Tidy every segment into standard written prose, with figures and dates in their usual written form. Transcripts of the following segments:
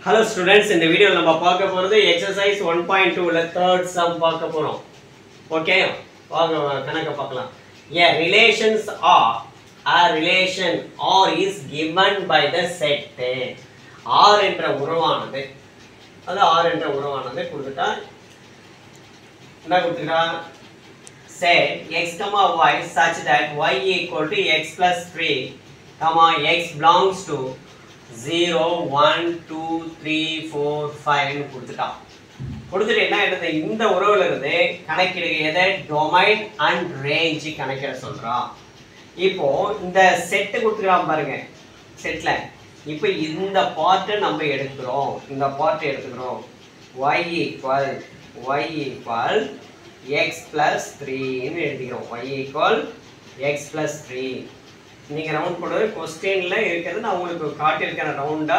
Hello students, in the video we will see exercise 1.2 third sum. Okay, yeah, relations are a relation R is given by the set R என்ற உறவானது அது R என்ற உறவானது கொடுத்துட்டா என்ன கொடுத்துட்டா set x y such that y equal to x plus 3 x belongs to 0 1 2 3 4 5 னு கொடுத்துட்டான். கொடுத்துட்டு என்ன ஆயிடுது, இந்த உறவுல இருந்து கணக்கிடுகிறது டொமைன் அண்ட் ரேஞ்ச் கணக்கிட சொல்றான். இப்போ இந்த செட் கொடுத்துக்கலாம் பாருங்க, செட்ல இப்போ இந்த பார்ட்டை நம்ம எடுக்கிறோம், இந்த பார்ட் எடுத்துக்கிறோம். y equal x plus 3 ன்னு எழுதிக்கிறோம். y equal x plus 3 நீங்க ரவுண்ட் போடுறது क्वेश्चनல இருக்குது, நான் உங்களுக்கு காட்டியிருக்கேன் ரவுண்டா,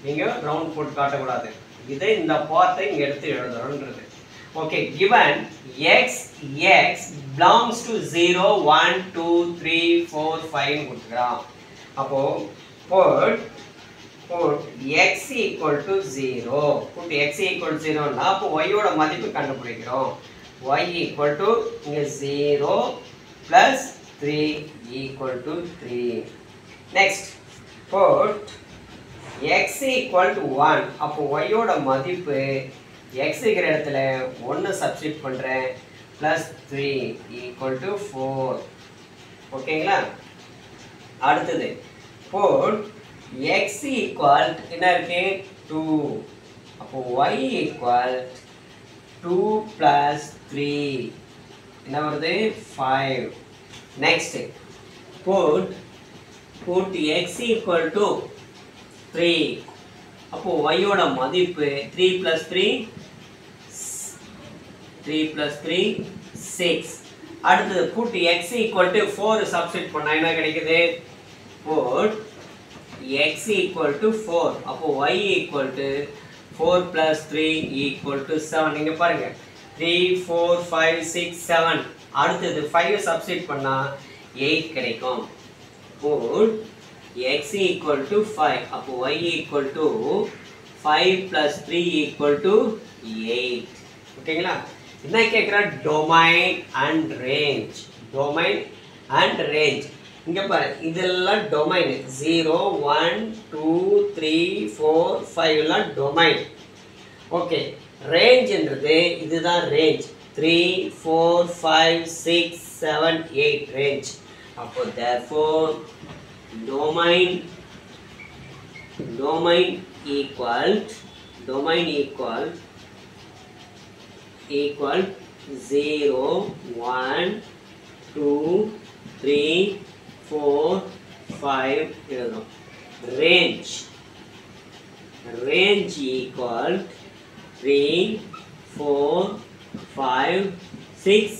நீங்க ரவுண்ட் போட்டு காட்ட கூடாது. இதை இந்த பார்ட்டை இங்க எடுத்து எழுதறோம்ன்றது. Okay, given x belongs to 0 1 2 3 4 5 கொடுத்துறோம். அப்போ put x equal to 0, put x equal to 0 னா அப்போ y ஓட மதிப்பு கண்டுபிடிக்கிறோம். y equal to இங்க 0 plus 3 equal to 3. Next, put x equal to 1. அப்போ y ஓட மதிப்பு x இருக்கிற இடத்துல 1 சப்ஸ்டிட் பண்றேன், plus 3 equal to 4. ஓகேங்களா? அடுத்தது put x equal என்ன இருக்கு 2. அப்போ y equal 2 plus 3 என்ன வருது 5. Next, put x equal to 3. அப்போ y ஓட மதிப்பு 3 plus 3 6. அடுத்து put x equal to 4 substitute பண்ணா என்ன கிடைக்குது, put x equal to 4. அப்போ y equal to 4 plus 3 equal to 7. நீங்க பாருங்க 3 4 5 6 7. அடுத்து 5 சப்ஸ்டிட் பண்ணா 8 கிடைக்கும். put x equal to 5. அப்போ y equal to 5 plus 3 equal to 8. ஓகேங்களா? என்ன கேக்குறா, domain and range. Domain and range இங்க பாரு, இதெல்லாம் டொமைன் 0 1 2 3 4 5 எல்லாம் டொமைன். ஓகே, ரேஞ்ச்ன்றது இதுதான் ரேஞ்ச் 3 4 5 6 7 8 ரேஞ்ச். அப்போ therefore domain equal 0 1 2 3 4 5 எழுதணும். range equal 3 4 5 6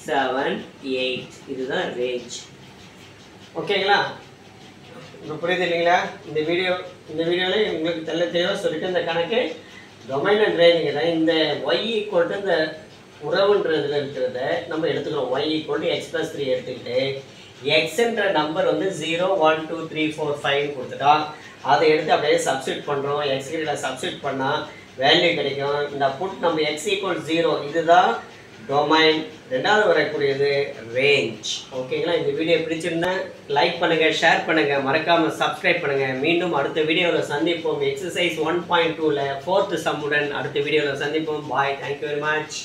7 8. இதுதான் ரேஞ்ச். ஓகேங்களா? இப்போ புரியுது இல்லைங்களா? இந்த வீடியோல உங்களுக்கு தெளிவாக சொல்லிட்டு இந்த கணக்கு டொமைன் அண்ட் ரேஞ்சுங்க தான். இந்த y ஈக்குவல் டு இந்த உறவுன்றதுல இருக்கிறத நம்ம எடுத்துக்கிறோம். y equal to x plus 3 எடுத்துக்கிட்டு எக்ஸ்ன்ற நம்பர் வந்து 0 1 2 3 4 5 கொடுத்துட்டா அதை எடுத்து அப்படியே சப்ஸ்டிட் பண்ணுறோம். எக்ஸ் கிட்ட சப்ஸ்டிட் பண்ணால் வேல்யூ கிடைக்கும். இந்த புட் நம்ம x ஈக்குவல் 0 இதுதான் டொமைன். ரெண்டாவது வரக்கூடியது ரேஞ்ச். ஓகேங்களா? இந்த வீடியோ பிடிச்சிருந்தா லைக் பண்ணுங்க, ஷேர் பண்ணுங்க, மறக்காம சப்ஸ்கிரைப் பண்ணுங்க. மீண்டும் அடுத்த வீடியோவில் சந்திப்போம். எக்ஸசைஸ் 1.2ல 4th சம்முடன் அடுத்த வீடியோவில் சந்திப்போம். பாய், தேங்க்யூ வெரி மச்.